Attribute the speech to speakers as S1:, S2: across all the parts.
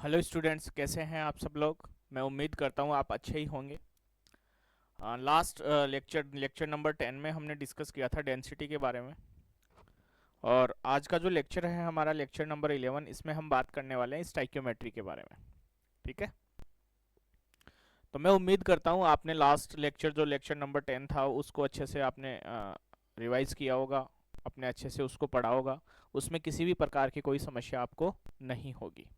S1: Hello students, कैसे हैं आप सब लोग। मैं उम्मीद करता हूँ आप अच्छे ही होंगे। लास्ट लेक्चर नंबर 10 में हमने डिस्कस किया था डेंसिटी के बारे में। और आज का जो लेक्चर है हमारा लेक्चर नंबर 11, इसमें हम बात करने वाले हैं स्टाइक्योमेट्री के बारे में। ठीक है। तो मैं उम्मीद करता हूँ आपने लास्ट लेक्चर जो लेक्चर नंबर 10 था उसको अच्छे से आपने रिवाइज किया होगा, अपने अच्छे से उसको पढ़ा होगा। उसमें किसी भी प्रकार की कोई समस्या आपको नहीं होगी।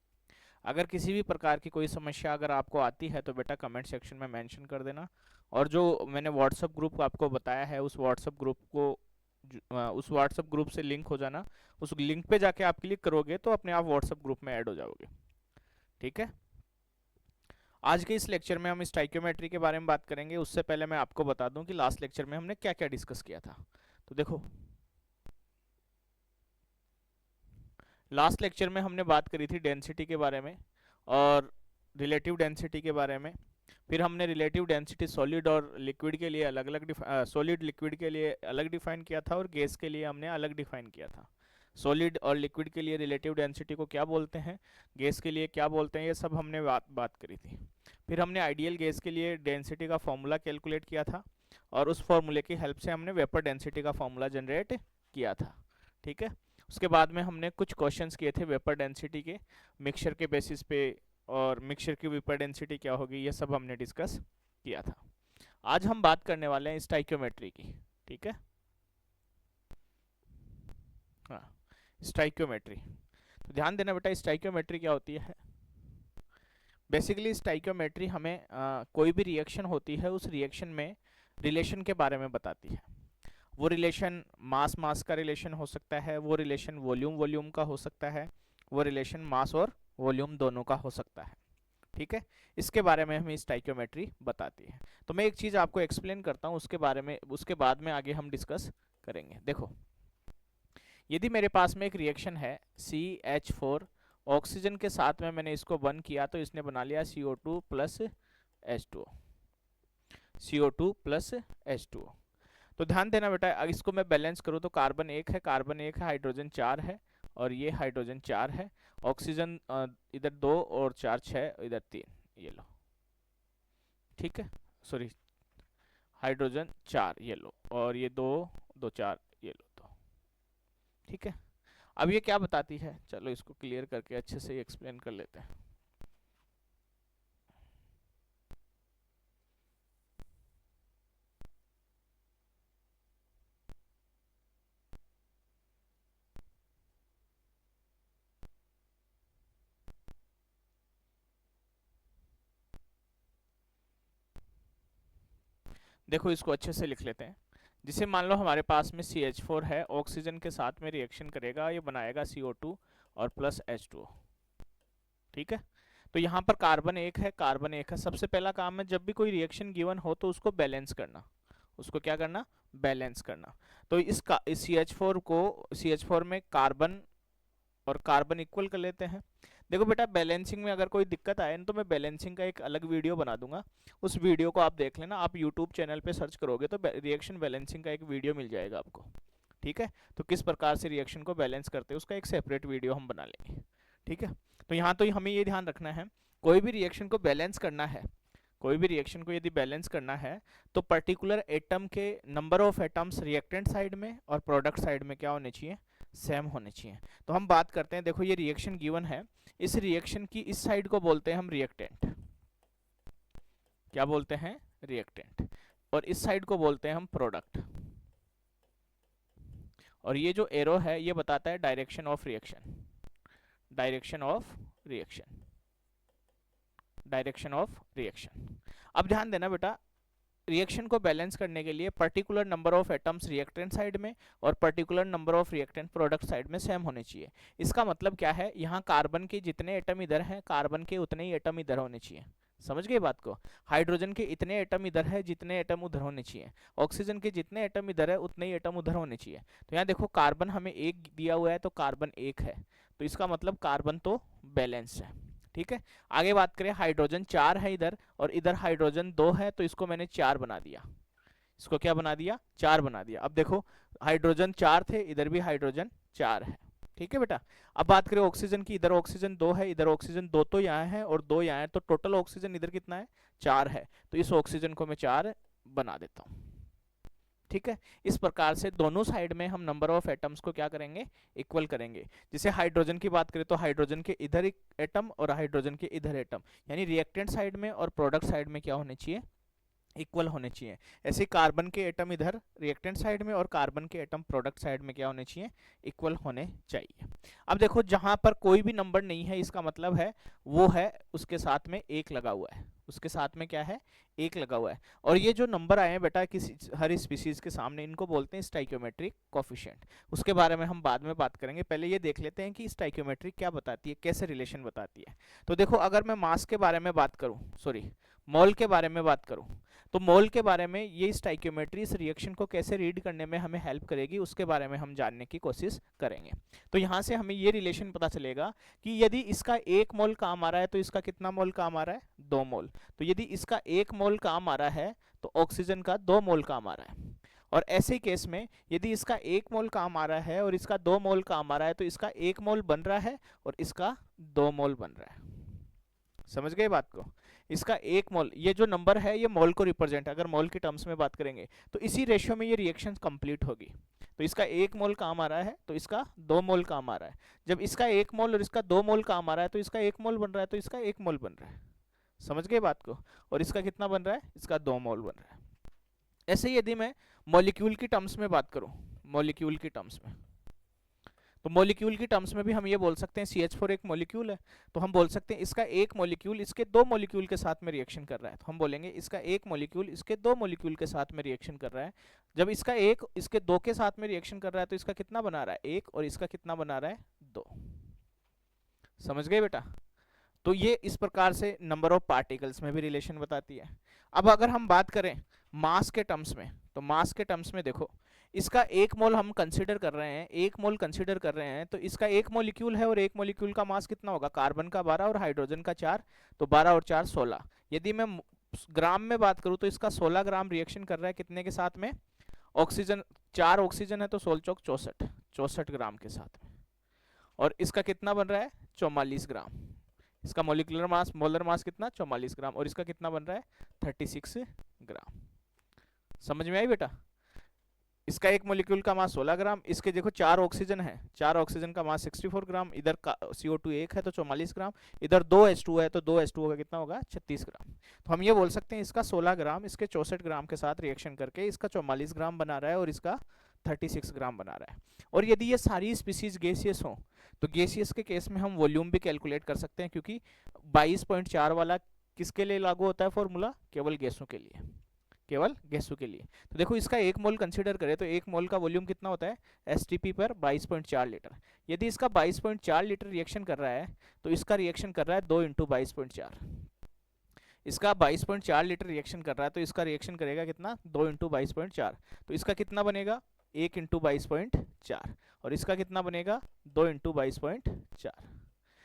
S1: अगर किसी भी प्रकार की कोई समस्या अगर आपको आती है तो बेटा कमेंट सेक्शन में मेंशन कर देना। और जो मैंने व्हाट्सएप ग्रुप आपको बताया है उस व्हाट्सएप ग्रुप को उस व्हाट्सएप ग्रुप से लिंक हो जाना। उस लिंक पे जाके आप क्लिक करोगे तो अपने आप व्हाट्सएप ग्रुप में ऐड हो जाओगे। ठीक है। आज के इस लेक्चर में हम स्टाइक्योमेट्री के बारे में बात करेंगे। उससे पहले मैं आपको बता दूं कि लास्ट लेक्चर में हमने क्या क्या डिस्कस किया था। तो देखो, लास्ट लेक्चर में हमने बात करी थी डेंसिटी के बारे में और रिलेटिव डेंसिटी के बारे में। फिर हमने रिलेटिव डेंसिटी सॉलिड और लिक्विड के लिए अलग अलग सॉलिड लिक्विड के लिए अलग डिफाइन किया था और गैस के लिए हमने अलग डिफाइन किया था। सॉलिड और लिक्विड के लिए रिलेटिव डेंसिटी को क्या बोलते हैं, गैस के लिए क्या बोलते हैं, ये सब हमने बात करी थी। फिर हमने आइडियल गैस के लिए डेंसिटी का फॉर्मूला कैलकुलेट किया था और उस फॉर्मूले की हेल्प से हमने वेपर डेंसिटी का फॉर्मूला जनरेट किया था। ठीक है। उसके बाद में हमने कुछ क्वेश्चंस किए थे वेपर डेंसिटी के, मिक्सचर के बेसिस पे, और मिक्सचर की वेपर डेंसिटी क्या होगी, ये सब हमने डिस्कस किया था। आज हम बात करने वाले हैं स्टाइक्योमेट्री की। ठीक है। हाँ, स्टाइक्योमेट्री। तो ध्यान देना बेटा, स्टाइक्योमेट्री क्या होती है। बेसिकली स्टाइक्योमेट्री हमें कोई भी रिएक्शन होती है उस रिएक्शन में रिलेशन के बारे में बताती है। वो रिलेशन मास मास का रिलेशन हो सकता है, वो रिलेशन वॉल्यूम वॉल्यूम का हो सकता है, वो रिलेशन मास और वॉल्यूम दोनों का हो सकता है। ठीक है। इसके बारे में हमें स्टाइक्योमेट्री बताती है। तो मैं एक चीज आपको एक्सप्लेन करता हूँ उसके बारे में, उसके बाद में आगे हम डिस्कस करेंगे। देखो, यदि मेरे पास में एक रिएक्शन है CH4, ऑक्सीजन के साथ में मैंने इसको बर्न किया तो इसने बना लिया CO2 plus H2O। CO2 plus H2O। तो ध्यान देना बेटा, अगर इसको मैं बैलेंस करूँ तो कार्बन एक है, कार्बन एक है, हाइड्रोजन चार है और ये हाइड्रोजन चार है। ऑक्सीजन इधर दो और चार छः, इधर तीन, ये लो। ठीक है। सॉरी, हाइड्रोजन चार, ये लो, और ये दो, दो चार, ये लो दो। ठीक है। अब ये क्या बताती है, चलो इसको क्लियर करके अच्छे से एक्सप्लेन कर लेते हैं। देखो, इसको अच्छे से लिख लेते हैं। जिसे मान लो हमारे पास में CH4 है, ऑक्सीजन के साथ में रिएक्शन करेगा, ये बनाएगा CO2 और प्लस H2O। ठीक है। तो यहाँ पर कार्बन एक है, कार्बन एक है। सबसे पहला काम है जब भी कोई रिएक्शन गिवन हो तो उसको बैलेंस करना। उसको क्या करना, बैलेंस करना। तो इस CH4 में कार्बन और कार्बन इक्वल कर लेते हैं। देखो बेटा, बैलेंसिंग में अगर कोई दिक्कत आए ना तो मैं बैलेंसिंग का एक अलग वीडियो बना दूंगा। उस वीडियो को आप देख लेना, आप यूट्यूब चैनल पे सर्च करोगे तो रिएक्शन बैलेंसिंग का एक वीडियो मिल जाएगा आपको। ठीक है। तो किस प्रकार से रिएक्शन को बैलेंस करते हैं उसका एक सेपरेट वीडियो हम बना लेंगे। ठीक है। तो यहाँ तो हमें ये ध्यान रखना है, कोई भी रिएक्शन को बैलेंस करना है, कोई भी रिएक्शन को यदि बैलेंस करना है तो पर्टिकुलर एटम के number of atoms reactant side में और प्रोडक्ट साइड में क्या होने चाहिए, सेम होने चाहिए। तो हम बात करते हैं, देखो ये रिएक्शन गिवन है, इस रिएक्शन की इस साइड को बोलते हैं हम रिएक्टेंट। क्या बोलते हैं, रिएक्टेंट। और इस साइड को बोलते हैं हम प्रोडक्ट। और ये जो एरो है ये बताता है direction of reaction, direction of reaction, direction of reaction. अब ध्यान देना बेटा, रिएक्शन को बैलेंस करने के लिए particular number of atoms reactant side में और particular number of reactant product side में सेम होने चाहिए। इसका मतलब क्या है, यहाँ कार्बन के जितने एटम इधर हैं कार्बन के उतने ही एटम इधर होने चाहिए। समझ गए बात को। हाइड्रोजन के इतने एटम इधर है जितने एटम उधर होने चाहिए। ऑक्सीजन के जितने एटम इधर है उतने ही एटम उधर होने चाहिए। तो यहाँ देखो, कार्बन हमें एक दिया हुआ है तो कार्बन एक है, तो इसका मतलब कार्बन तो बैलेंस्ड है। ठीक है। आगे बात करें, हाइड्रोजन चार है इधर और इधर हाइड्रोजन दो है, तो इसको मैंने चार बना दिया। इसको क्या बना दिया, चार बना दिया। अब देखो, हाइड्रोजन चार थे, इधर भी हाइड्रोजन चार है। ठीक है बेटा। अब बात करें ऑक्सीजन की, इधर ऑक्सीजन 2 है, इधर ऑक्सीजन 2 तो यहाँ है और 2 यहाँ है, तो टोटल ऑक्सीजन इधर कितना है, 4 है। तो इस ऑक्सीजन को मैं 4 बना देता हूँ। ठीक है, इस प्रकार से दोनों साइड में हम नंबर ऑफ एटम्स को क्या करेंगे, इक्वल करेंगे। जैसे हाइड्रोजन की बात करें तो हाइड्रोजन के इधर एक एटम और हाइड्रोजन के इधर एटम, यानी रिएक्टेंट साइड में और प्रोडक्ट साइड में क्या होने चाहिए, इक्वल होने चाहिए। ऐसे कार्बन के एटम इधर रिएक्टेंट साइड में और कार्बन के एटम प्रोडक्ट साइड में क्या होने चाहिए, इक्वल होने चाहिए। अब देखो जहां पर कोई भी नंबर नहीं है, इसका मतलब है वो है उसके साथ में एक लगा हुआ है, उसके साथ में क्या है, एक लगा हुआ है। और ये जो नंबर आए हैं बेटा किसी हर स्पीसीज के सामने, इनको बोलते हैं स्टाइक्योमेट्रिक कोफिशिएंट। उसके बारे में हम बाद में बात करेंगे, पहले ये देख लेते हैं कि स्टाइक्योमेट्रिक क्या बताती है, कैसे रिलेशन बताती है। तो देखो अगर मैं मास के बारे में बात करूं, सॉरी मोल के बारे में बात करूं, तो मोल के बारे में ये स्टाइक्योमेट्री इस रिएक्शन को कैसे रीड करने में हमें हेल्प करेगी, उसके बारे में हम जानने की कोशिश करेंगे। तो यहाँ से हमें ये रिलेशन पता चलेगा कि यदि इसका 1 मोल काम आ रहा है तो इसका कितना मोल काम आ रहा है, 2 मोल। तो यदि इसका 1 मोल काम आ रहा है तो ऑक्सीजन का 2 मोल काम आ रहा है। और ऐसे केस में यदि इसका 1 मोल काम आ रहा है और इसका 2 मोल काम आ रहा है तो इसका 1 मोल बन रहा है और इसका 2 मोल बन रहा है। समझ गए बात को, इसका 1 मोल, ये जो नंबर है ये मोल को रिप्रेजेंट, अगर मोल के टर्म्स में बात करेंगे तो इसी रेशियो में ये रिएक्शन कंप्लीट होगी। तो इसका 1 मोल काम आ रहा है तो इसका 2 मोल काम आ रहा है। जब इसका 1 मोल और इसका 2 मोल काम आ रहा है तो इसका 1 मोल बन रहा है, तो इसका 1 मोल बन रहा है। समझ गए बात को, और इसका कितना बन रहा है, इसका 2 मोल बन रहा है। ऐसे ही यदि मैं मॉलिक्यूल की टर्म्स में बात करूं, मॉलिक्यूल की टर्म्स में, तो मॉलिक्यूल की टर्म्स में भी हम ये बोल सकते हैं CH4 एक मॉलिक्यूल है, तो हम बोल सकते हैं इसका एक मॉलिक्यूल इसके 2 मॉलिक्यूल के साथ में रिएक्शन कर रहा है, तो हम बोलेंगे इसका एक मॉलिक्यूल इसके 2 मॉलिक्यूल के साथ में रिएक्शन कर रहा है। जब इसका एक इसके 2 के साथ में रिएक्शन कर रहा है तो इसका कितना बना रहा है, 1, और इसका कितना बना रहा है, 2। समझ गए बेटा। तो ये इस प्रकार से नंबर ऑफ पार्टिकल्स में भी रिलेशन बताती है। अब अगर हम बात करें मास के टर्म्स में, तो मास के टर्म्स में देखो इसका 1 मोल हम कंसीडर कर रहे हैं, 1 मोल कंसीडर कर रहे हैं, तो इसका 1 मॉलिक्यूल है और 1 मॉलिक्यूल का मास कितना होगा, कार्बन का 12 और हाइड्रोजन का 4, तो 12 और 4 16। यदि मैं ग्राम में बात करूं तो इसका 16 ग्राम रिएक्शन कर रहा है कितने के साथ में, ऑक्सीजन 4 ऑक्सीजन है तो 16 चौक 64, 64 ग्राम के साथ में। और इसका कितना बन रहा है, 44 ग्राम। इसका मॉलिक्यूलर मास, मोलर मास कितना, 44 ग्राम, और इसका कितना बन रहा है, 36 ग्राम। समझ में आई बेटा। इसका एक मॉलिक्यूल का मास 16 ग्राम, इसके देखो 4 ऑक्सीजन है, 4 ऑक्सीजन का मास 64 ग्राम, इधर का CO2 1 है तो 44 ग्राम, इधर 2 H2 है तो 2 H2 का कितना होगा, 36 ग्राम। तो हम ये बोल सकते हैं इसका 16 ग्राम इसके 64 ग्राम के साथ रिएक्शन करके इसका 44 ग्राम बना रहा है और इसका 36 ग्राम बना रहा है। और यदि ये सारी स्पीसीज गैसियस हो तो गैसियस के केस में हम वॉल्यूम भी कैलकुलेट कर सकते हैं, क्योंकि 22.4 वाला किसके लिए लागू होता है फॉर्मूला, केवल गैसों के लिए, केवल गैसों के लिए। तो देखो इसका 1 मोल कंसीडर करें तो 1 मोल का वॉल्यूम कितना होता है, STP पर 22.4 लीटर। यदि इसका 22.4 लीटर रिएक्शन कर रहा है तो इसका रिएक्शन कर रहा है 2 × 22.4। इसका 22.4 लीटर रिएक्शन कर रहा है तो इसका रिएक्शन करेगा कितना, 2 × 22.4, तो इसका कितना बनेगा, 1 × 22.4, और इसका कितना बनेगा, 2 × 22.4।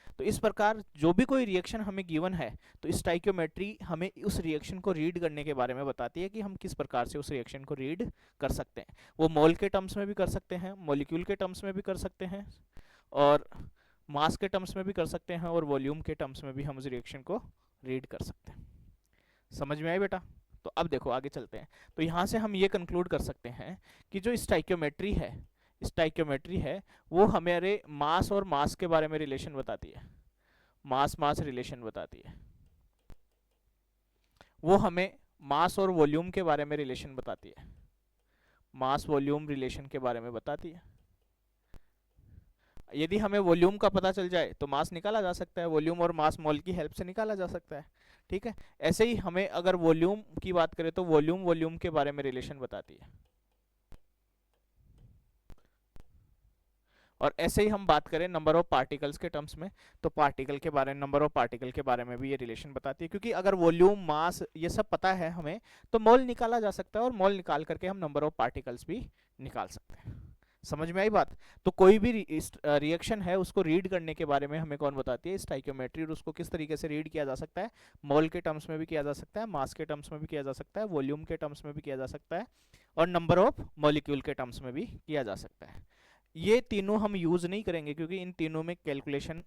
S1: तो इस प्रकार जो भी कोई रिएक्शन हमें गिवन है तो स्टाइक्योमेट्री हमें उस रिएक्शन को रीड करने के बारे में बताती है कि हम किस प्रकार से उस रिएक्शन को रीड कर सकते हैं। वो मोल के टर्म्स में भी कर सकते हैं, मॉलिक्यूल के टर्म्स में भी कर सकते हैं, और मास के टर्म्स में भी कर सकते हैं, और वॉल्यूम के टर्म्स में भी हम उस रिएक्शन को रीड कर सकते हैं। समझ में आई बेटा। तो अब देखो आगे चलते हैं। तो यहाँ से हम ये कंक्लूड कर सकते हैं कि जो स्टाइक्योमेट्री है वो हमारे मास और मास के बारे में रिलेशन बताती है, मास रिलेशन बताती है। वो हमें मास और वॉल्यूम के बारे में रिलेशन बताती है, मास वॉल्यूम रिलेशन के बारे में बताती है। यदि हमें वॉल्यूम का पता चल जाए तो मास निकाला जा सकता है, वॉल्यूम और मास मोल की हेल्प से निकाला जा सकता है। ठीक है, ऐसे ही हमें अगर वॉल्यूम की बात करें तो वॉल्यूम के बारे में रिलेशन बताती है। और ऐसे ही हम बात करें नंबर ऑफ पार्टिकल्स के टर्म्स में, तो पार्टिकल के बारे में, नंबर ऑफ पार्टिकल के बारे में भी ये रिलेशन बताती है, क्योंकि अगर वॉल्यूम मास ये सब पता है हमें तो मोल निकाला जा सकता है, और मोल निकाल करके हम नंबर ऑफ पार्टिकल्स भी निकाल सकते हैं। समझ में आई बात। तो कोई भी रिएक्शन है उसको रीड करने के बारे में हमें कौन बताती है, स्टाइक्योमेट्री, और उसको किस तरीके से रीड किया जा सकता है, मोल के टर्म्स में भी किया जा सकता है, मास के टर्म्स में भी किया जा सकता है, वॉल्यूम के टर्म्स में भी किया जा सकता है, और नंबर ऑफ मॉलिक्यूल के टर्म्स में भी किया जा सकता है। ये तीनों हम यूज़ नहीं करेंगे क्योंकि इन तीनों में कैलकुलेशन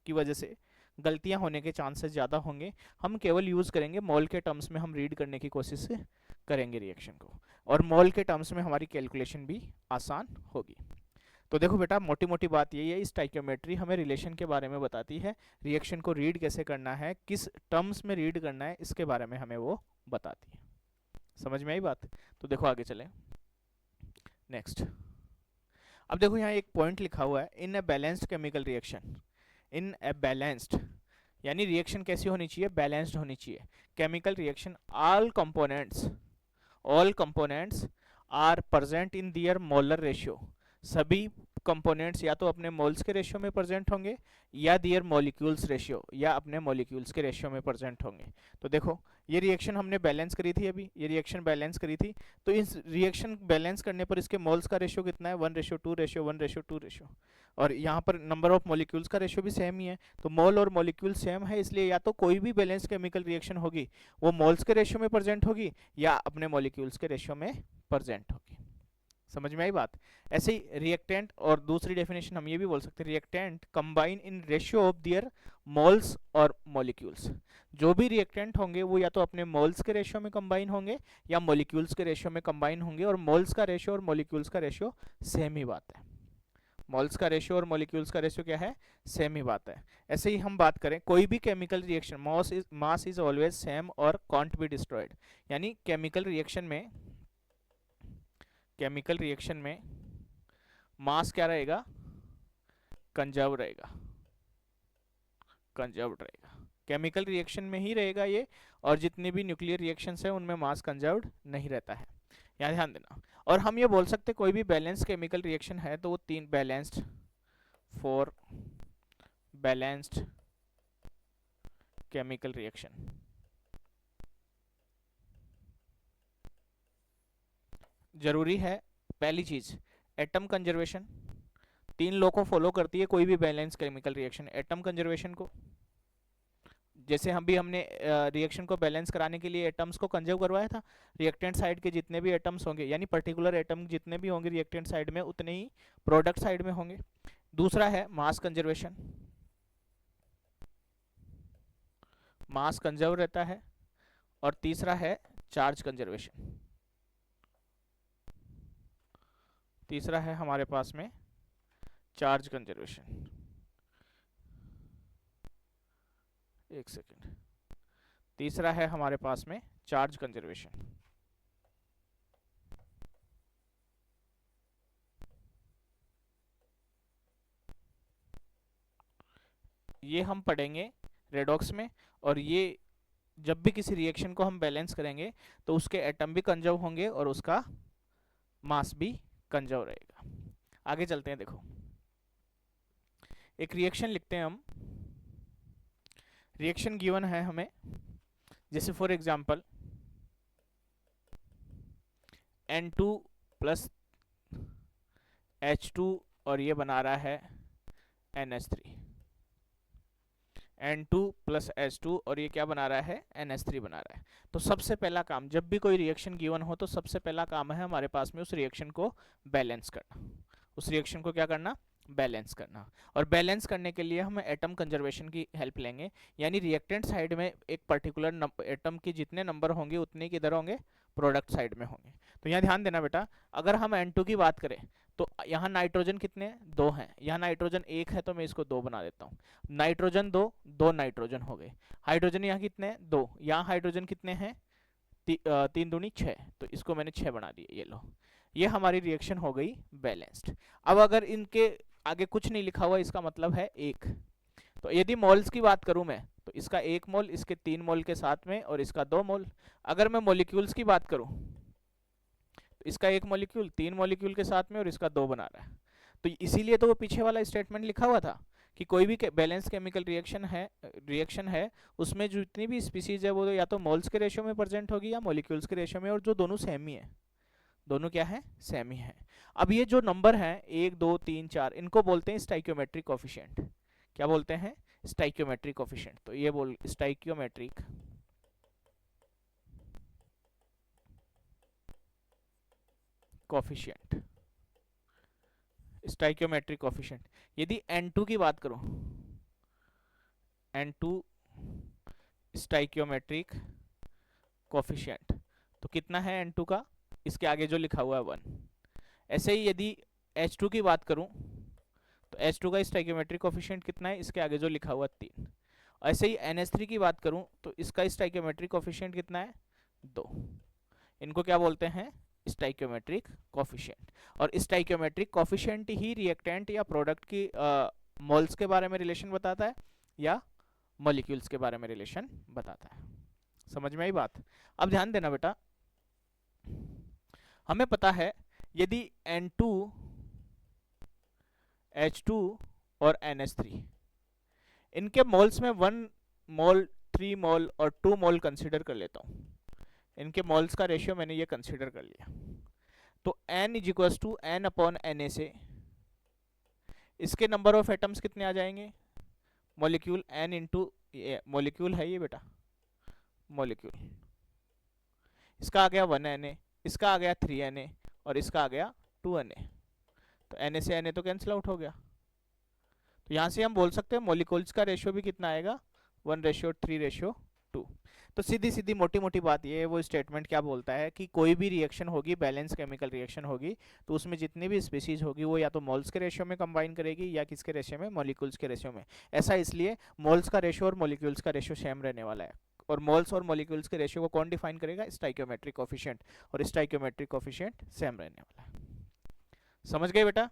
S1: की वजह से गलतियां होने के चांसेस ज़्यादा होंगे। हम केवल यूज़ करेंगे मोल के टर्म्स में हम रीड करने की कोशिश करेंगे रिएक्शन को, और मोल के टर्म्स में हमारी कैलकुलेशन भी आसान होगी। तो देखो बेटा, मोटी मोटी बात यही है, स्टाइकियोमेट्री हमें रिलेशन के बारे में बताती है, रिएक्शन को रीड कैसे करना है, किस टर्म्स में रीड करना है, इसके बारे में हमें वो बताती है। समझ में आई बात? तो देखो आगे चलें। नेक्स्ट, अब देखो यहाँ एक पॉइंट लिखा हुआ है, in a balanced chemical reaction. In a balanced यानी रिएक्शन कैसी होनी चाहिए? बैलेंस्ड होनी चाहिए। Chemical reaction all components are present in their molar ratio. सभी कंपोनेंट्स या तो अपने मोल्स के रेशियो में प्रेजेंट होंगे या दियर मॉलिक्यूल्स रेशियो या अपने मॉलिक्यूल्स के रेशियो में प्रेजेंट होंगे। तो देखो ये रिएक्शन हमने बैलेंस करी थी, अभी ये रिएक्शन बैलेंस करी थी, तो इस रिएक्शन बैलेंस करने पर इसके मोल्स का रेशियो कितना है? 1:2 रेशियो, 1:2 रेशियो। और यहाँ पर नंबर ऑफ मॉलिक्यूल्स का रेशियो भी सेम ही है, तो मोल और मॉलिक्यूल सेम है, इसलिए या तो कोई भी बैलेंस केमिकल रिएक्शन होगी वो मोल्स के रेशियो में प्रेजेंट होगी या अपने मॉलिक्यूल्स के रेशियो में प्रेजेंट होगी। समझ में आई बात? ऐसे ही रिएक्टेंट, और दूसरी डेफिनेशन हम ये भी बोल सकते हैं, reactant combine in ratio of their moles और मॉलिक्यूल्स। जो भी रिएक्टेंट होंगे वो या तो अपने मोल्स के रेशियो में कंबाइन होंगे या मॉलिक्यूल्स के रेशियो में कंबाइन होंगे, और मोल्स का रेशियो और मॉलिक्यूल्स का रेशियो सेम ही बात है। मोल्स का रेशियो और मॉलिक्यूल्स का रेशियो क्या है? सेम ही बात है। ऐसे ही हम बात करें कोई भी chemical reaction, mass is always same और कांट बी डिस्ट्रॉयड। यानी केमिकल रिएक्शन में मास क्या रहेगा? कंजर्व रहेगा, केमिकल रिएक्शन में ही रहेगा ये, और जितने भी न्यूक्लियर रिएक्शंस हैं उनमें मास कंजर्व्ड नहीं रहता है, यहाँ ध्यान देना। और हम ये बोल सकते कोई भी बैलेंस केमिकल रिएक्शन है तो वो तीन balanced, for balanced chemical reaction जरूरी है। पहली चीज एटम कंजर्वेशन, तीन लॉ को फॉलो करती है कोई भी balance chemical reaction. Atom conservation को, जैसे हमने रिएक्शन को बैलेंस कराने के लिए एटम्स को कंजर्व करवाया था, रिएक्टेंट साइड के जितने भी एटम्स होंगे, यानी पर्टिकुलर एटम जितने भी होंगे रिएक्टेंट साइड में उतने ही प्रोडक्ट साइड में होंगे। दूसरा है मास कंजर्वेशन, मास कंजर्व रहता है। और तीसरा है चार्ज कंजर्वेशन, तीसरा है हमारे पास में चार्ज कंजर्वेशन। एक सेकेंड, तीसरा है हमारे पास में चार्ज कंजर्वेशन। ये हम पढ़ेंगे रेडॉक्स में, और ये जब भी किसी रिएक्शन को हम बैलेंस करेंगे तो उसके एटम भी कंजर्व होंगे और उसका मास भी कंजर्व रहेगा। आगे चलते हैं। देखो एक रिएक्शन लिखते हैं हम, रिएक्शन गिवन है हमें, जैसे for example N2 plus H2 और ये बना रहा है NH3, N2 प्लस H2 और ये क्या बना रहा है? NH3 बना रहा है। तो सबसे पहला काम, जब भी कोई रिएक्शन गिवन हो तो सबसे पहला काम है हमारे पास में उस रिएक्शन को बैलेंस करना, उस रिएक्शन को क्या करना? बैलेंस करना। और बैलेंस करने के लिए हम एटम कंजर्वेशन की हेल्प लेंगे, यानी रिएक्टेंट साइड में एक पर्टिकुलर एटम के जितने नंबर होंगे उतने किधर होंगे? प्रोडक्ट साइड में होंगे। तो यहाँ ध्यान देना बेटा, अगर हम N2 की बात करें तो यहाँ नाइट्रोजन कितने हैं? 2 हैं। यहाँ नाइट्रोजन 1 है तो मैं इसको 2 बना देता हूँ। नाइट्रोजन 2, 2 नाइट्रोजन हो गए। हाइड्रोजन यहाँ कितने हैं? 2। यहाँ हाइड्रोजन कितने हैं? 3 दूनी 6, तो इसको मैंने 6 बना दिए। ये लो, ये हमारी रिएक्शन हो गई बैलेंस्ड। अब अगर इनके आगे कुछ नहीं लिखा हुआ इसका मतलब है 1। तो यदि मोल्स की बात करूं मैं तो इसका 1 मोल, इसके 3 मोल के साथ में, और इसका 2 मोल। अगर मैं मॉलिक्यूल्स की बात करूं तो इसका 1 मॉलिक्यूल 3 मॉलिक्यूल के साथ में और इसका 2 बना रहा है। तो इसीलिए तो वो पीछे वाला स्टेटमेंट लिखा हुआ था कि कोई भी बैलेंस केमिकल रिएक्शन है उसमें जितनी भी स्पीसीज है वो या तो मोल्स के रेशियो में प्रेजेंट होगी या मॉलिक्यूल्स के रेशियो में, और जो दोनों सेम ही है, दोनों क्या है? सेम ही है। अब ये जो नंबर हैं 1 2 3 4, इनको बोलते हैं स्टाइकियोमेट्रिक कोफिशिएंट। क्या बोलते हैं? Stoichiometric coefficient. तो ये बोल स्टाइकियोमेट्रिक कोफिशिएंट, स्टाइकियोमेट्रिक कोफिशिएंट। यदि N2 की बात करूं, N2 स्टाइकियोमेट्रिक कोफिशिएंट, तो कितना है N2 का, इसके आगे जो लिखा हुआ है 1। ऐसे ही यदि H2 की बात करूं तो H2 का स्टाइकियोमेट्रिक कोफिशिएंट कितना है, इसके आगे जो लिखा हुआ 3। ऐसे ही NH3 की बात करूं तो इसका स्टाइकियोमेट्रिक कोफिशिएंट कितना है, 2। इनको क्या बोलते हैं, स्टाइकियोमेट्रिक कोफिशिएंट। और स्टाइकियोमेट्रिक कोफिशिएंट ही रिएक्टेंट या प्रोडक्ट की मोल्स के बारे में रिलेशन बताता है या मॉलिक्यूल्स के बारे में रिलेशन बताता है। समझ में आई बात। अब ध्यान देना बेटा, हमें पता है यदि N2 H2 और NH3 इनके मोल्स में 1 मोल 3 मोल और 2 मोल कंसिडर कर लेता हूं, इनके मोल्स का रेशियो मैंने ये कंसिडर कर लिया, तो N is equals to N upon Na से इसके नंबर ऑफ एटम्स कितने आ जाएंगे, मॉलिक्यूल N इंटू, मॉलिक्यूल है ये बेटा, मॉलिक्यूल, इसका आ गया 1Na, इसका आ गया 3Na और इसका आ गया 2Na, तो Na से Na तो कैंसिल आउट हो गया। तो यहां से हम बोल सकते हैं मॉलिक्यूल्स का रेशियो भी कितना आएगा, 1:3:2। तो सीधी सीधी मोटी मोटी बात ये है, वो स्टेटमेंट क्या बोलता है कि कोई भी रिएक्शन होगी, बैलेंस केमिकल रिएक्शन होगी, तो उसमें जितनी भी स्पीसीज होगी वो या तो मोल्स के रेशियो में कंबाइन करेगी या किसके रेशियो में, मॉलिक्यूल्स के रेशियो में। ऐसा इसलिए मोल्स का रेशियो और मॉलिक्यूल्स का रेशियो सेम रहने वाला है। और मोल्स और मॉलिक्यूल्स के रेशियो को कौन डिफाइन करेगा, स्टाइकियोमेट्रिक कोफिशिएंट, और स्टाइकियोमेट्रिक कोफिशिएंट सेम रहने वाला है। समझ गए बेटा,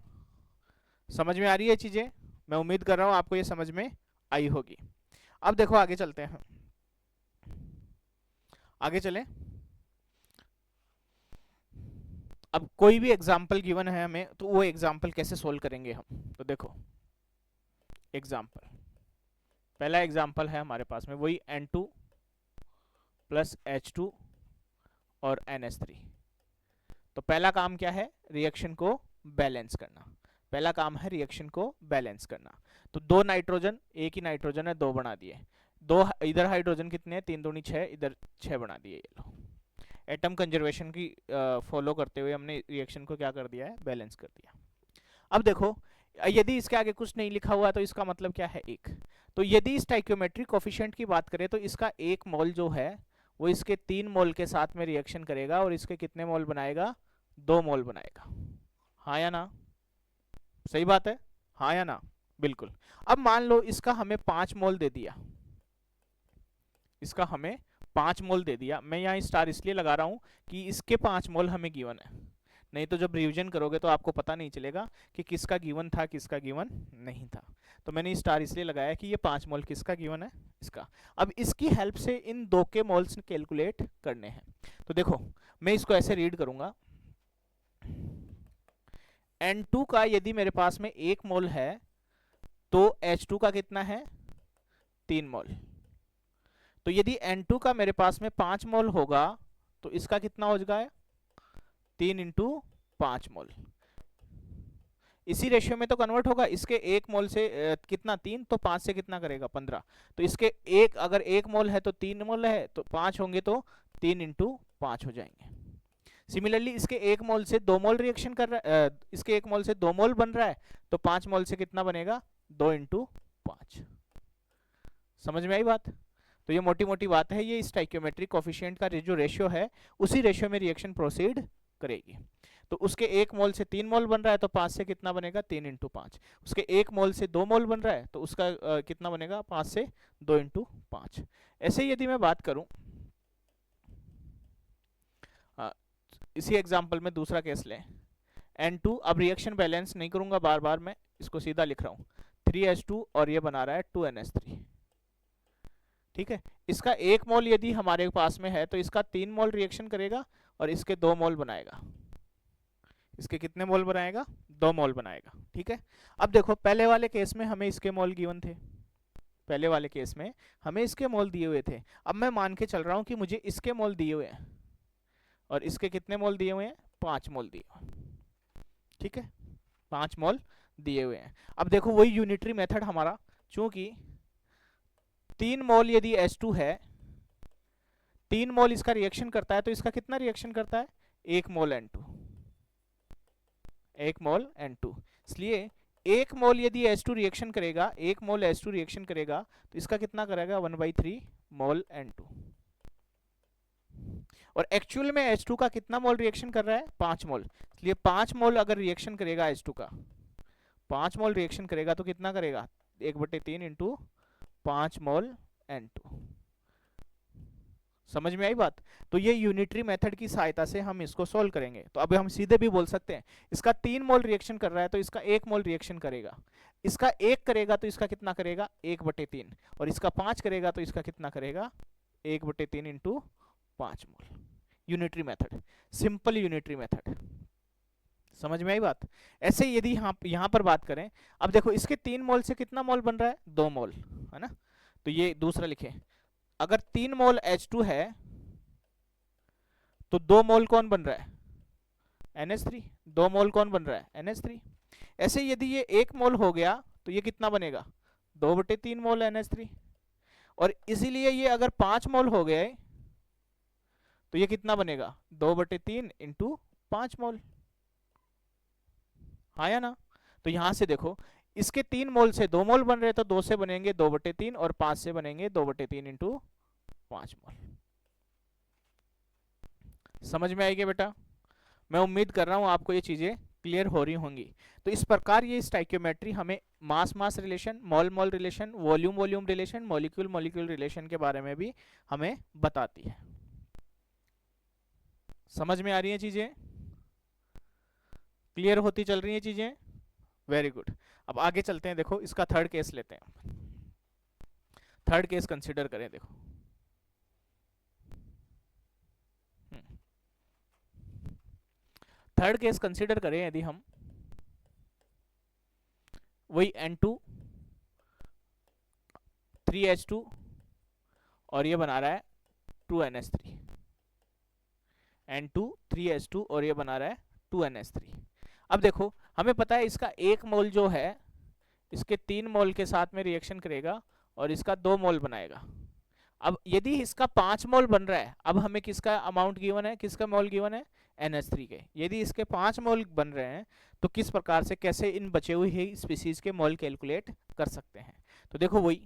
S1: समझ में आ रही है चीजें, मैं उम्मीद कर रहा हूं आपको ये समझ में आई होगी। अब देखो आगे चलते हैं, आगे चलें। अब कोई भी एग्जाम्पल गिवन है हमें, तो वो एग्जाम्पल कैसे सोल्व करेंगे हम, तो देखो एग्जाम्पल, पहला एग्जाम्पल है हमारे पास में वही N2 प्लस H2 और NH3। तो पहला काम क्या है, रिएक्शन को बैलेंस करना, पहला काम है रिएक्शन को बैलेंस करना। तो 2 नाइट्रोजन, एक ही नाइट्रोजन है, 2 बना दिए, 2 इधर हाइड्रोजन कितने हैं, 3 दूनी 6, इधर 6 बना दिए। ये लो, एटम कंजर्वेशन की फॉलो करते हुए हमने रिएक्शन को क्या कर दिया है, बैलेंस कर दिया। अब देखो यदि इसके आगे कुछ नहीं लिखा हुआ तो इसका मतलब क्या है, 1। तो यदि स्टाइकियोमेट्रिक कोफिशिएंट की बात करें तो इसका 1 मोल जो है वो इसके 3 मोल के साथ में रिएक्शन करेगा और इसके कितने मोल बनाएगा, 2 मोल बनाएगा। हाँ या ना, सही बात है, हाँ या ना, बिल्कुल। अब मान लो इसका हमें 5 मोल दे दिया, इसका हमें 5 मोल दे दिया। मैं यहाँ स्टार इसलिए लगा रहा हूं कि इसके 5 मोल हमें गिवन है, नहीं तो जब रिवीजन करोगे तो आपको पता नहीं चलेगा कि किसका गिवन था किसका गिवन नहीं था। तो मैंने स्टार इसलिए लगाया कि ये 5 मोल किसका गिवन है, इसका। अब इसकी हेल्प से इन 2 के मोल्स कैलकुलेट करने हैं। तो देखो मैं इसको ऐसे रीड करूंगा, N2 का यदि मेरे पास में 1 मोल है तो H2 का कितना है, 3 मोल। तो यदि N2 का मेरे पास में 5 मोल होगा तो इसका कितना हो जाएगा, 3 इंटू 5 मोल। इसी रेशियो में तो कन्वर्ट होगा, इसके 1 मोल से कितना 3, तो 5 से कितना करेगा 15। तो इसके अगर 1 मोल है तो 3 मोल है, तो 5 होंगे तो 3 इंटू 5 हो जाएंगे। सिमिलरली इसके 1 मोल से 2 मोल रिएक्शन कर रहा है, इसके 1 मोल से 2 मोल बन रहा है, तो 5 मोल से कितना बनेगा, 2 इंटू 5। समझ में आई बात। तो ये मोटी मोटी बात है, ये स्टाइकियोमेट्रिक कोफिशिएंट का जो रेशियो है उसी रेशियो में रिएक्शन प्रोसीड करेगी। तो उसके 1 मोल से 3 मोल बन रहा है तो 5 से कितना बनेगा, 3 इंटू 5। उसके 1 मोल से 2 मोल बन रहा है तो उसका कितना बनेगा, 5 से 2 इंटू 5। ऐसे यदि मैं बात करूं, इसी एग्जाम्पल में दूसरा केस लें, N2, अब रिएक्शन बैलेंस नहीं करूंगा बार बार, मैं इसको सीधा लिख रहा हूं, 3H2 और ये बना रहा है 2NH3। ठीक है, इसका 1 मोल यदि हमारे पास में है तो इसका 3 मोल रिएक्शन करेगा और इसके 2 मोल बनाएगा। इसके कितने मोल बनाएगा, 2 मोल बनाएगा। ठीक है, अब देखो पहले वाले केस में हमें इसके मोल गिवन थे, पहले वाले केस में हमें इसके मोल दिए हुए थे। अब मैं मान के चल रहा हूं कि मुझे इसके मोल दिए हुए हैं और इसके कितने मोल दिए हुए हैं, 5 मोल दिए हुए। ठीक है, 5 मोल दिए हुए हैं। अब देखो वही यूनिटरी मेथड हमारा, चूंकि 3 मोल यदि H2 है, 3 मोल इसका रिएक्शन करता है तो इसका कितना रिएक्शन करता है, 1 मोल N2। 1 मोल N2। इसलिए 1 मोल यदि H2 रिएक्शन करेगा, 1 मोल H2 रिएक्शन करेगा तो इसका कितना करेगा, 1/3 मोल N2। और एक्चुअल में H2 का कितना मोल रिएक्शन कर रहा है, 5 मोल। इसलिए 5 मोल अगर रिएक्शन करेगा H2 का, 5 मोल रिएक्शन करेगा तो कितना करेगा, 1/3 इंटू 5 मोल N2। समझ में आई बात। तो ये यूनिटरी मेथड की सहायता से हम इसको सोल्व करेंगे। तो अब हम सीधे भी बोल सकते हैं, इसका 3 मोल रिएक्शन कर रहा है तो इसका 1 मोल रिएक्शन करेगा, इसका 1 करेगा तो इसका कितना करेगा, 1/3, और इसका 5 करेगा तो इसका कितना करेगा, 1/3 into 5 mole. Unitary method, simple unitary method. समझ में आई बात। ऐसे यदि यहाँ पर बात करें, अब देखो इसके 3 मोल से कितना मोल बन रहा है, 2 मोल, है ना। तो ये दूसरा लिखे, अगर 3 मोल H2 है तो 2 मोल कौन बन रहा है, NH3। 2 मोल कौन बन रहा है, NH3। ऐसे यदि ये 1 मोल हो गया तो ये कितना बनेगा, 2/3 मोल NH3। और इसीलिए ये अगर 5 मोल हो गए तो ये कितना बनेगा, 2/3 इंटू 5 मोल। हाँ या ना। तो यहां से देखो, इसके 3 मोल से 2 मोल बन रहे तो 2 से बनेंगे 2/3 और 5 से बनेंगे 2/3 इंटू 5 मोल। समझ में आएगी बेटा। मैं उम्मीद कर रहा हूं आपको ये चीजें क्लियर हो रही होंगी। तो इस प्रकार ये स्टाइकियोमेट्री हमें mass mass relation, mole mole relation, volume volume relation, molecule molecule relation के बारे में भी हमें बताती है। समझ में आ रही हैं चीजें, क्लियर होती चल रही हैं चीजें, वेरी गुड। अब आगे चलते हैं, देखो इसका थर्ड केस लेते हैं। थर्ड केस कंसीडर करें, देखो थर्ड केस कंसीडर करें यदि हम, वही N2 3H2 और ये बना रहा है 2NH3, N2 3H2 और ये बना रहा है 2NH3। अब देखो हमें पता है इसका 1 मोल जो है इसके 3 मोल के साथ में रिएक्शन करेगा और इसका 2 मोल बनाएगा। अब यदि इसका 5 मोल बन रहा है, अब हमें किसका अमाउंट गिवन है, किसका मोल गिवन है, NH3 के। यदि इसके 5 मोल बन रहे हैं तो किस प्रकार से, कैसे इन बचे हुए स्पीसीज के मोल कैलकुलेट कर सकते हैं। तो देखो वही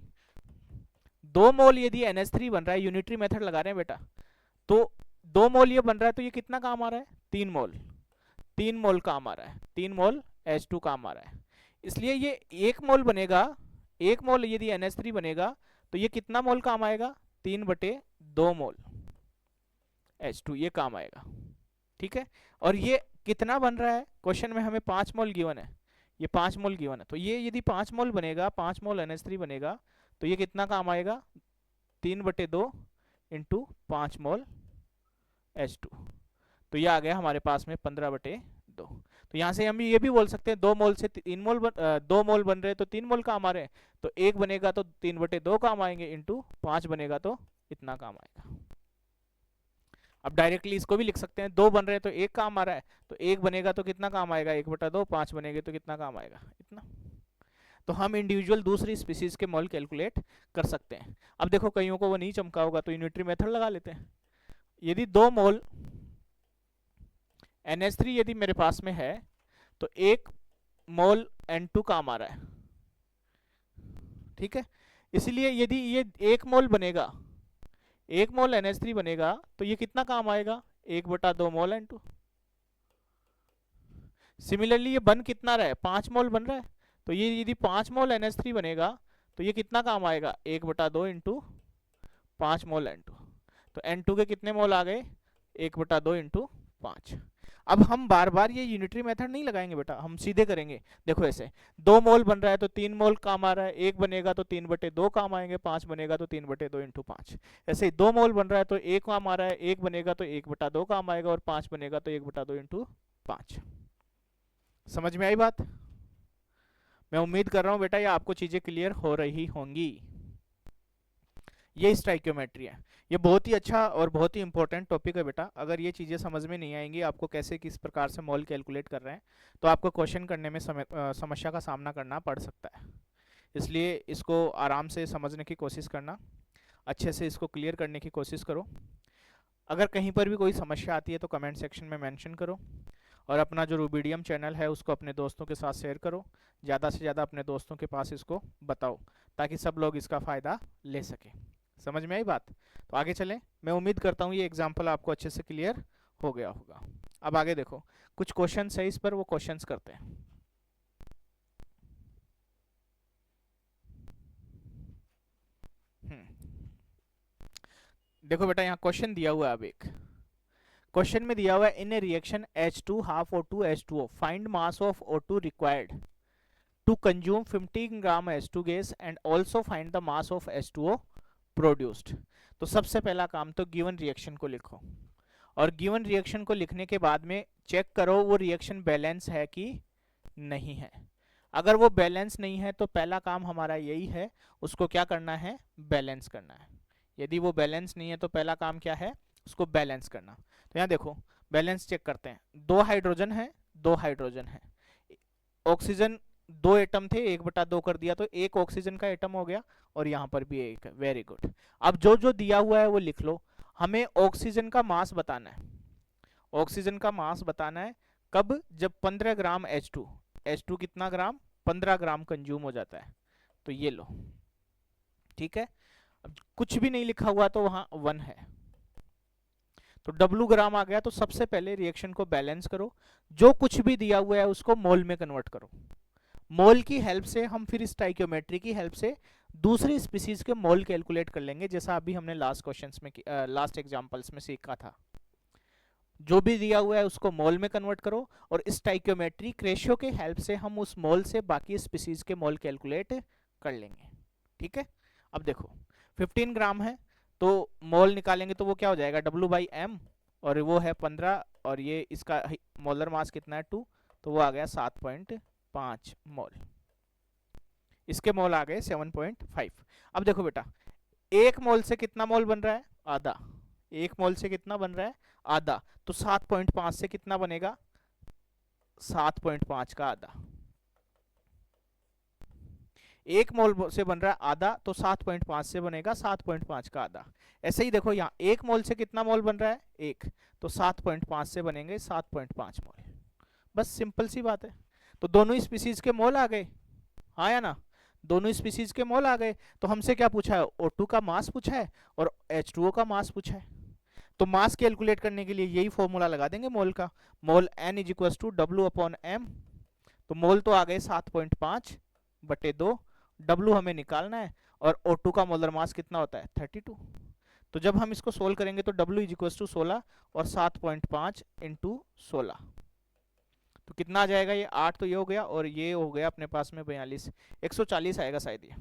S1: 2 मोल यदि NH3 बन रहा है, यूनिटरी मेथड लगा रहे हैं बेटा, तो 2 मोल ये बन रहा है तो ये कितना काम आ रहा है, 3 मोल, 3 मोल काम आ रहा है, 3 मोल H2 काम आ रहा है। इसलिए ये 1 मोल बनेगा, 1 मोल यदि NH3 बनेगा तो ये कितना मोल काम आएगा, 3/2 मोल H2 ये काम आएगा। ठीक है। और ये कितना बन रहा है, क्वेश्चन में हमें 5 मोल गिवन है, ये 5 मोल गिवन है। तो ये यदि 5 मोल बनेगा, 5 मोल NH3 बनेगा तो ये कितना काम आएगा, 3/2 इंटू 5 मोल H2। तो ये आ गया हमारे पास में 15/2। तो यहाँ से हम ये भी बोल सकते हैं 2 मोल से 3 मोल 2 मोल बन रहे तो 3 मोल काम आ रहे हैं, तो 1 बनेगा तो 3/2 काम आएंगे, इंटू 5 बनेगा तो इतना काम आएगा। अब डायरेक्टली इसको भी लिख सकते हैं, 2 बन रहे हैं तो 1 काम आ रहा है, तो 1 बनेगा तो कितना काम आएगा, 1/2, 5 बनेंगे तो कितना काम आएगा, इतना। तो हम इंडिविजुअल दूसरी स्पीसीज के मोल कैलकुलेट कर सकते हैं। अब देखो कईयों को वो नहीं चमका होगा तो यूनिटरी मेथड लगा लेते हैं। यदि 2 मोल NH3 यदि मेरे पास में है तो 1 मोल N2 काम आ रहा है। ठीक है। इसलिए यदि ये 1 मोल बनेगा, 1 मोल NH3 बनेगा तो ये कितना काम आएगा, 1/2 मोल N2। सिमिलरली ये बन कितना रहा है, 5 मोल बन रहा है, तो ये यदि 5 मोल NH3 बनेगा तो ये कितना काम आएगा, 1/2 इंटू 5 मोल N2। तो N2 के कितने मोल आ गए, 1/2 इंटू 5। अब हम बार बार ये यूनिटरी मेथड नहीं लगाएंगे बेटा, हम सीधे करेंगे। देखो ऐसे 2 मोल बन रहा है तो 3 मोल काम आ रहा है, 1 बनेगा तो 3/2 काम आएंगे, 5 बनेगा तो 3/2 इंटू 5। ऐसे ही 2 मोल बन रहा है तो 1 काम आ रहा है, 1 बनेगा तो 1/2 काम आएगा, और 5 बनेगा तो 1/2 इंटू 5। समझ में आई बात। मैं उम्मीद कर रहा हूँ बेटा ये आपको चीजें क्लियर हो रही होंगी। ये स्टाइकियोमेट्री है, ये बहुत ही अच्छा और बहुत ही इंपॉर्टेंट टॉपिक है बेटा। अगर ये चीज़ें समझ में नहीं आएंगी आपको कैसे किस प्रकार से मोल कैलकुलेट कर रहे हैं, तो आपको क्वेश्चन करने में समस्या का सामना करना पड़ सकता है। इसलिए इसको आराम से समझने की कोशिश करना, अच्छे से इसको क्लियर करने की कोशिश करो। अगर कहीं पर भी कोई समस्या आती है तो कमेंट सेक्शन में मेंशन करो, और अपना जो रूबीडियम चैनल है उसको अपने दोस्तों के साथ शेयर करो, ज़्यादा से ज़्यादा अपने दोस्तों के पास इसको बताओ, ताकि सब लोग इसका फ़ायदा ले सकें। समझ में आई बात? तो आगे चलें। मैं उम्मीद करता हूँ ये एग्जाम्पल आपको अच्छे से क्लियर हो गया होगा। अब आगे देखो, कुछ क्वेश्चन है इस पर, वो क्वेश्चंस करते हैं। देखो बेटा, यहाँ क्वेश्चन दिया हुआ है। अब एक क्वेश्चन में दिया हुआ है, in a reaction H2 half O2 H2O find mass of O2 required to consume 15 gram H2 gas and also find the mass of H2O produced. तो सबसे पहला काम तो गिवन रिएक्शन को लिखो, और गिवन रिएक्शन को लिखने के बाद में चेक करो वो रिएक्शन बैलेंस है कि नहीं है। अगर वो बैलेंस नहीं है तो पहला काम हमारा यही है, उसको क्या करना है, बैलेंस करना है। यदि वो बैलेंस नहीं है तो पहला काम क्या है, उसको बैलेंस करना। तो यहाँ देखो, बैलेंस चेक करते हैं। 2 हाइड्रोजन है, 2 हाइड्रोजन है, ऑक्सीजन 2 एटम थे, 1/2 कर दिया तो 1 ऑक्सीजन का एटम हो गया, और यहाँ पर भी 1 है। Very good. अब जो जो दिया हुआ है वो लिख लो। हमें ऑक्सीजन का मास बताना है, ऑक्सीजन का मास बताना है कब, जब 15 ग्राम H2 कितना ग्राम, 15 ग्राम कंज्यूम हो जाता है। तो ये लो, ठीक है। अब कुछ भी नहीं लिखा हुआ तो वहां 1 है, तो W ग्राम आ गया। तो सबसे पहले रिएक्शन को बैलेंस करो, जो कुछ भी दिया हुआ है उसको मोल में कन्वर्ट करो। मोल की हेल्प से हम फिर स्टाइकियोमेट्री की हेल्प से दूसरी स्पीसीज के मोल कैलकुलेट कर लेंगे, जैसा अभी हमने लास्ट क्वेश्चंस में लास्ट एग्जांपल्स में सीखा था। जो भी दिया हुआ है उसको मोल में कन्वर्ट करो, और स्टाइकियोमेट्रिक रेशियो के हेल्प से हम उस मोल से बाकी स्पीसीज के मोल कैलकुलेट कर लेंगे। ठीक है। अब देखो 15 ग्राम है, तो मोल निकालेंगे तो वो क्या हो जाएगा, W/M, और वो है 15, और ये इसका मोलर मास कितना है 2, तो वो आ गया 7.5 मोल। इसके मोल आ गए 7.5। अब देखो बेटा, 1 मोल से कितना मोल बन रहा है, आधा। 1 मोल से कितना बन रहा है, आधा। तो 7.5 से कितना बनेगा, 7.5 का आधा। 1 मोल से बन रहा है आधा, तो 7.5 से बनेगा 7.5 का आधा। ऐसे ही देखो यहाँ 1 मोल से कितना मोल बन रहा है, 1, तो 7.5 से बनेंगे 7.5 मोल। बस सिंपल सी बात है। तो दोनों स्पीसीज के मोल आ गए, हाँ या ना, दोनों स्पीसीज के मोल आ गए। तो हमसे क्या पूछा है, O2 का मास पूछा है और H2O का मास पूछा है। तो मास कैलकुलेट करने के लिए यही फॉर्मूला लगा देंगे मोल का, मोल N = W/M। तो मोल तो आ गए 7.5/2, W हमें निकालना है, और O2 का मोलर मास कितना होता है, 32। तो जब हम इसको सोल्व करेंगे तो W = 16 और 7.5 × 16, तो कितना आ जाएगा, ये 8 तो ये हो गया, और ये हो गया अपने पास में 42, 140 आएगा शायद ये।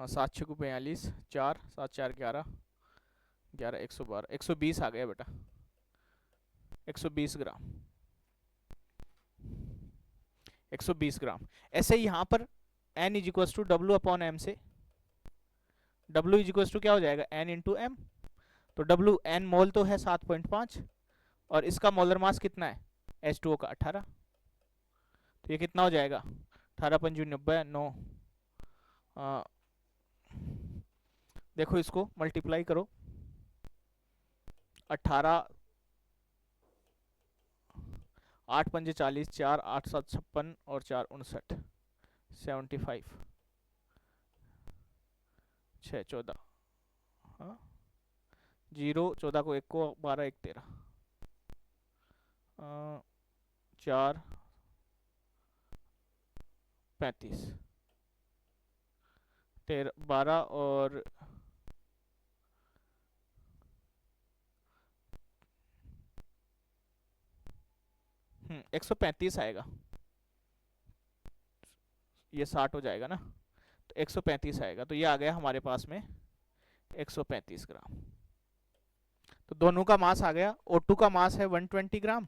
S1: 7 × 6 = 42, 4 7 4 11 11 112, 120 आ गया बेटा, 120 ग्राम, 120 ग्राम। ऐसे ही यहाँ पर N = W/M से, W = क्या हो जाएगा, N × M। तो W N मोल तो है 7.5, और इसका मोलर मास कितना है, H2O का 18। तो ये कितना हो जाएगा, 18×5 = 9। देखो इसको मल्टीप्लाई करो, 18 8 × 5 = 40, 4 8 7 56 और 4 59, 75, 6 14, हाँ 0 14 को 1 को 12 1 13, 4 35, 13 12 और 135 आएगा, ये 60 हो जाएगा ना, तो 135 आएगा। तो ये आ गया हमारे पास में 135 ग्राम। तो दोनों का मास आ गया। O2 का मास है 120 ग्राम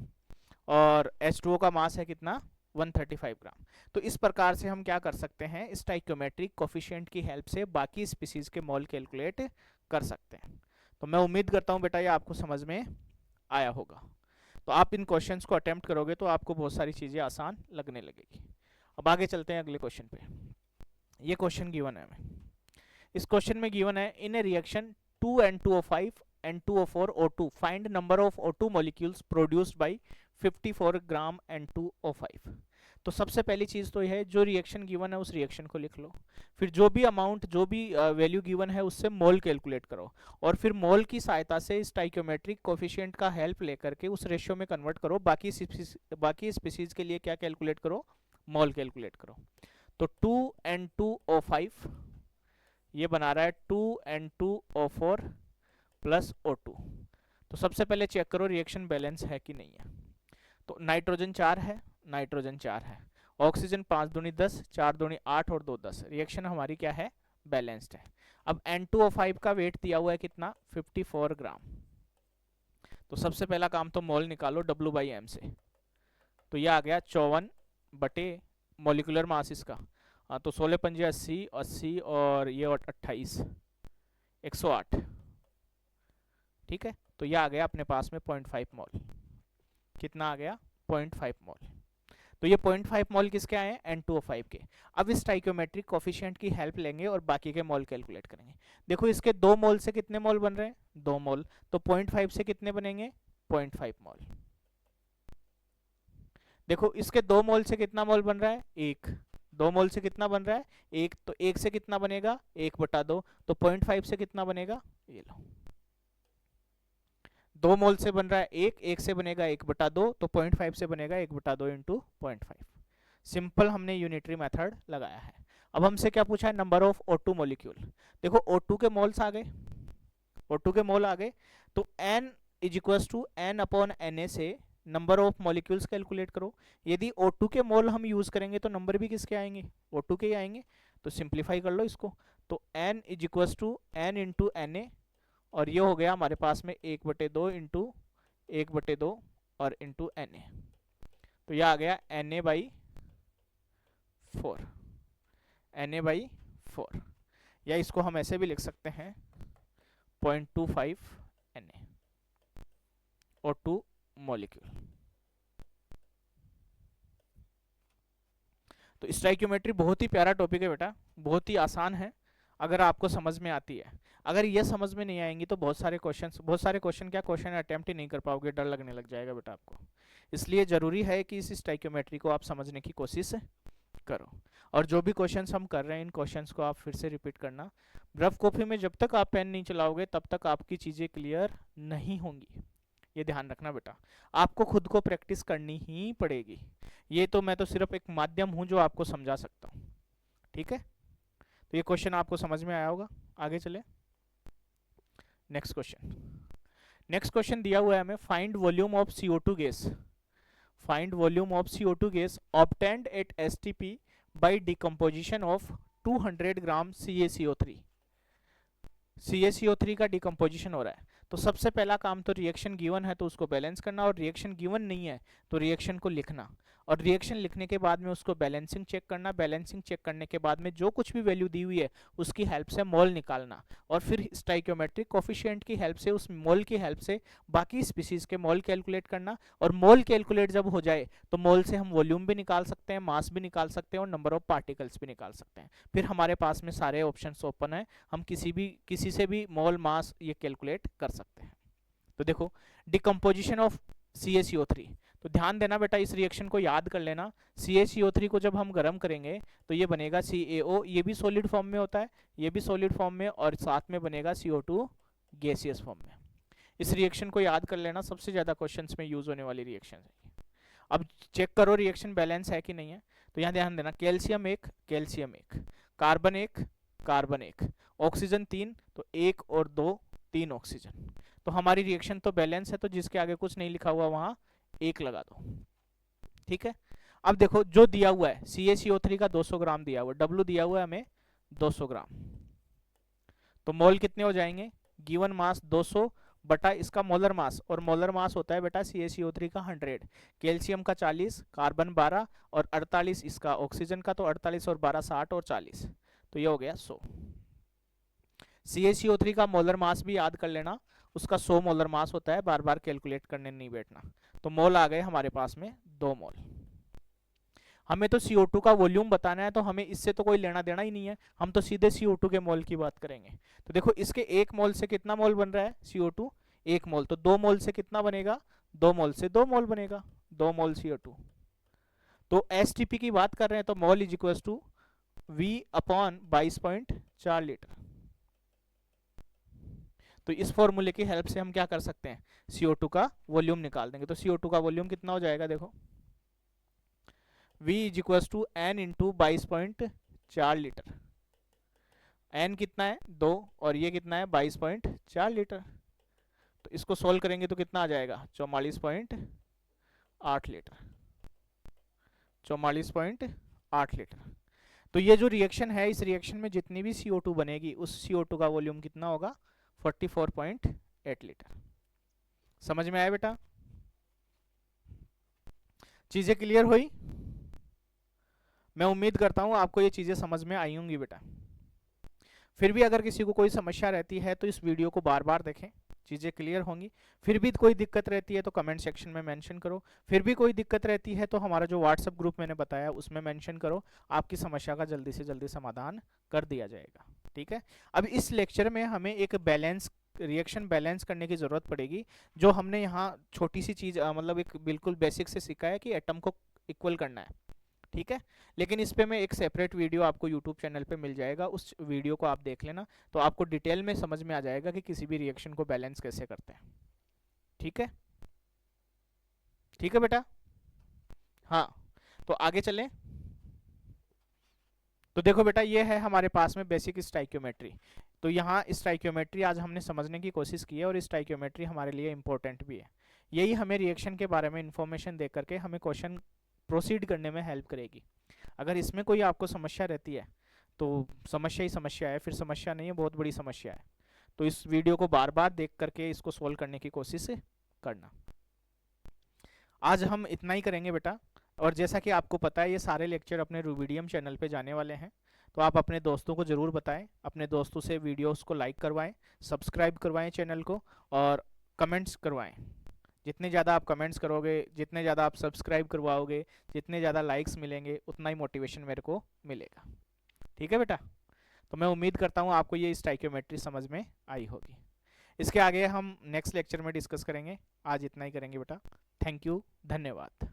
S1: और H2O का मास है कितना, 135 ग्राम। तो इस प्रकार से हम क्या कर सकते हैं, स्टाइकियोमेट्रिक कोफिशिएंट की हेल्प से बाकी स्पीसीज के मोल कैलकुलेट कर सकते हैं। तो मैं उम्मीद करता हूँ बेटा ये आपको समझ में आया होगा। तो आप इन क्वेश्चंस को अटेम्प्ट करोगे तो आपको बहुत सारी चीज़ें आसान लगने लगेगी। अब आगे चलते हैं अगले क्वेश्चन पे। ये क्वेश्चन गिवन है हमें। इस क्वेश्चन में गिवन है, in a reaction 2N2O5 N2O4 O2, find number of O2 molecules produced by 54 gram N2O5। तो सबसे पहली चीज तो यह है, जो रिएक्शन गिवन है उस रिएक्शन को लिख लो, फिर जो भी अमाउंट, जो भी वैल्यू गिवन है उससे मोल कैलकुलेट करो, और फिर मोल की सहायता से स्टाइक्योमेट्रिक कोफिशिएंट का हेल्प लेकर के उस रेशियो में कन्वर्ट करो। बाकी स्पीसीज के लिए क्या कैलकुलेट करो, मोल कैलकुलेट करो। तो 2N2O5 ये बना रहा है 2N2O4 प्लस O2। तो सबसे पहले चेक करो रिएक्शन बैलेंस है कि नहीं है। तो नाइट्रोजन 4 है, नाइट्रोजन 4 है, ऑक्सीजन 5 दूनी 10, 4 दूनी 8 और 2 10, रिएक्शन हमारी क्या है, बैलेंस्ड है। अब N2O5 का वेट दिया हुआ है कितना, 54 ग्राम। तो सबसे पहला काम तो मोल निकालो W/m से, तो ये आ गया 54 बटे मोलिकुलर मास इसका, तो 16 पंजे 80, 80 और ये 28, 108। ठीक है, तो ये आ गया अपने पास में 0.5 मोल। कितना आ गया, 0.5 मोल। तो ये 0.5 मोल किसके आए हैं, N2O5 के। अब इस स्टाइक्योमेट्रिक कोफिशिएंट की हेल्प लेंगे और बाकी के मोल कैलकुलेट करेंगे। देखो इसके 2 मोल से कितने मोल बन रहे हैं, 2 मोल, तो 0.5 से कितने बनेंगे, 0.5 मोल। देखो इसके 2 मोल से कितना मोल बन रहा है, 1, 2 मोल से कितना बन रहा है, 1, तो 1 से कितना बनेगा, 1/2, तो 0.5 से कितना बनेगा, ये लो 2 मोल से बन रहा है 1, 1 से बनेगा 1/2, तो 0.5 से बनेगा 1/2 इंटू 0.5। सिंपल हमने यूनिटरी मेथड लगाया है। अब हमसे क्या पूछा है, नंबर ऑफ O2 मॉलिक्यूल। देखो O2 के मोल्स आ गए, O2 के मोल आ गए, तो N = N/Na से नंबर ऑफ मॉलिक्यूल्स कैलकुलेट करो। यदि O2 के मोल हम यूज करेंगे तो नंबर भी किसके आएंगे, O2 के ही आएंगे। तो सिंप्लीफाई कर लो इसको, तो N = N इंटू Na, और ये हो गया हमारे पास में 1/2 इंटू 1/2 और इंटू Na, तो ये आ गया Na/4, Na/4, या इसको हम ऐसे भी लिख सकते हैं 0.25 Na O2 मॉलिक्यूल। तो स्टाइक्योमेट्री बहुत ही प्यारा टॉपिक है बेटा, बहुत ही आसान है अगर आपको समझ में आती है। अगर ये समझ में नहीं आएंगी तो बहुत सारे क्वेश्चन क्या, क्वेश्चन अटेम्प्ट ही नहीं कर पाओगे, डर लगने लग जाएगा बेटा आपको। इसलिए जरूरी है कि इस स्टाइक्योमेट्री को आप समझने की कोशिश करो, और जो भी क्वेश्चंस हम कर रहे हैं इन क्वेश्चंस को आप फिर से रिपीट करना। रफ कॉपी में जब तक आप पेन नहीं चलाओगे तब तक आपकी चीजें क्लियर नहीं होंगी, ये ध्यान रखना बेटा। आपको खुद को प्रैक्टिस करनी ही पड़ेगी। ये तो मैं तो सिर्फ एक माध्यम हूं जो आपको समझा सकता हूं, ठीक है। तो ये क्वेश्चन आपको समझ में आया होगा। आगे चले, नेक्स्ट क्वेश्चन दिया हुआ है हमें, find volume of CO2 gas, find volume of CO2 gas obtained at STP by decomposition of 200 gram CaCO3। CaCO3 का डिकम्पोजिशन हो रहा है, तो सबसे पहला काम तो रिएक्शन गिवन है तो उसको बैलेंस करना, और रिएक्शन गिवन नहीं है तो रिएक्शन को लिखना, और रिएक्शन लिखने के बाद में उसको बैलेंसिंग चेक करना। बैलेंसिंग चेक करने के बाद में जो कुछ भी वैल्यू दी हुई है उसकी हेल्प से मोल निकालना, और फिर स्टाइक्योमेट्रिक कोफिशिएंट की हेल्प से, उस मोल की हेल्प से बाकी स्पीसीज के मोल कैलकुलेट करना। और मोल कैलकुलेट जब हो जाए तो मोल से हम वॉल्यूम भी निकाल सकते हैं, मास भी निकाल सकते हैं, और नंबर ऑफ पार्टिकल्स भी निकाल सकते हैं। फिर हमारे पास में सारे ऑप्शंस ओपन है, हम किसी से भी मोल मास ये कैलकुलेट कर सकते हैं। तो देखो डिकम्पोजिशन ऑफ CaCO3, तो ध्यान देना बेटा, इस रिएक्शन को याद कर लेना। CaCO3 को जब हम गर्म करेंगे तो ये बनेगा CaO, ये भी सॉलिड फॉर्म में होता है, ये भी सॉलिड फॉर्म में, और साथ में बनेगा CO2 गैसियस फॉर्म में। इस रिएक्शन को याद कर लेना, सबसे ज्यादा क्वेश्चंस में यूज होने वाली रिएक्शन है। अब चेक करो रिएक्शन बैलेंस है कि नहीं है। तो यहाँ ध्यान देना, calcium 1 calcium 1, carbon 1 carbon 1, oxygen 3, तो 1 और 2 3 ऑक्सीजन। तो हमारी रिएक्शन तो बैलेंस है, तो जिसके आगे कुछ नहीं लिखा हुआ वहां 1 लगा दो, ठीक है। अब देखो जो दिया हुआ है CaCO3 का 200 ग्राम दिया हुआ है, W दिया हुआ है हमें 200 ग्राम, तो मोल कितने हो जाएंगे, गिवन मास 200 बटा इसका मोलर मास, और मोलर मास होता है बेटा CaCO3 का 100, कैल्शियम का 40, कार्बन 12 और 48 इसका ऑक्सीजन का, तो 48 और 12 60 और 40, तो ये हो गया 100। CaCO3 का मोलर मास भी याद कर लेना, उसका 100 मोलर मास होता है, बार बार कैलकुलेट करने नहीं बैठना। तो मोल आ गए हमारे पास में 2 मोल। हमें तो CO2 का वॉल्यूम बताना है, तो हमें इससे तो कोई लेना देना ही नहीं है, हम तो सीधे CO2 के मोल की बात करेंगे। तो देखो इसके 1 मोल से कितना मोल बन रहा है CO2, 1 मोल, तो 2 मोल से कितना बनेगा, 2 मोल से 2 मोल बनेगा, 2 मोल CO2। तो STP की बात कर रहे हैं तो mole is equal to V upon 22.4 litre. तो इस फॉर्मूले की हेल्प से हम क्या कर सकते हैं, CO2 का वॉल्यूम निकाल देंगे। तो CO2 का वॉल्यूम कितना हो जाएगा, देखो V is equal to N into 22.4 litre. N कितना है 2 और ये कितना है 22.4 लीटर। तो इसको सोल्व करेंगे तो कितना आ जाएगा 44.8 लीटर, 44.8 लीटर। तो ये जो रिएक्शन है, इस रिएक्शन में जितनी भी CO2 बनेगी उस CO2 का वॉल्यूम कितना होगा 44.8 लीटर। समझ में आया बेटा, चीजें क्लियर हुई? मैं उम्मीद करता हूं आपको ये चीजें समझ में आई होंगी बेटा। फिर भी अगर किसी को कोई समस्या रहती है तो इस वीडियो को बार बार देखें, चीज़ें क्लियर होंगी। फिर भी कोई दिक्कत रहती है तो कमेंट सेक्शन में मेंशन करो। फिर भी कोई दिक्कत रहती है तो हमारा जो व्हाट्सएप ग्रुप मैंने बताया उसमें मेंशन करो, आपकी समस्या का जल्दी से जल्दी समाधान कर दिया जाएगा। ठीक है, अब इस लेक्चर में हमें एक बैलेंस रिएक्शन बैलेंस करने की ज़रूरत पड़ेगी। जो हमने यहाँ छोटी सी चीज़ मतलब एक बिल्कुल बेसिक से सीखा है कि एटम को इक्वल करना है, ठीक है। लेकिन इस पे मैं एक सेपरेट वीडियो आपको यूट्यूब चैनल पे मिल जाएगा, उस वीडियो को आप देख लेना, तो आपको डिटेल में समझ में आ जाएगा कि किसी भी रिएक्शन को बैलेंस कैसे करते हैं। ठीक है, ठीक है बेटा। हाँ, तो आगे चलें। तो देखो बेटा, ये है हमारे पास में बेसिक स्टाइक्योमेट्री। तो यहाँ स्टाइक्योमेट्री आज हमने समझने की कोशिश की है और स्टाइक्योमेट्री हमारे लिए इंपॉर्टेंट भी है। यही हमें रिएक्शन के बारे में इंफॉर्मेशन दे करके हमें क्वेश्चन प्रोसीड करने में हेल्प करेगी। अगर इसमें कोई आपको समस्या रहती है तो समस्या ही समस्या है, फिर समस्या नहीं है, बहुत बड़ी समस्या है। तो इस वीडियो को बार बार देख करके इसको सोल्व करने की कोशिश करना। आज हम इतना ही करेंगे बेटा, और जैसा कि आपको पता है ये सारे लेक्चर अपने रूबीडियम चैनल पे जाने वाले हैं, तो आप अपने दोस्तों को ज़रूर बताएं, अपने दोस्तों से वीडियोस को लाइक करवाएं, सब्सक्राइब करवाएं चैनल को, और कमेंट्स करवाएं। जितने ज़्यादा आप कमेंट्स करोगे, जितने ज़्यादा आप सब्सक्राइब करवाओगे, जितने ज़्यादा लाइक्स मिलेंगे, उतना ही मोटिवेशन मेरे को मिलेगा। ठीक है बेटा, तो मैं उम्मीद करता हूँ आपको ये स्टाइक्योमेट्री समझ में आई होगी। इसके आगे हम नेक्स्ट लेक्चर में डिस्कस करेंगे। आज इतना ही करेंगे बेटा। थैंक यू, धन्यवाद।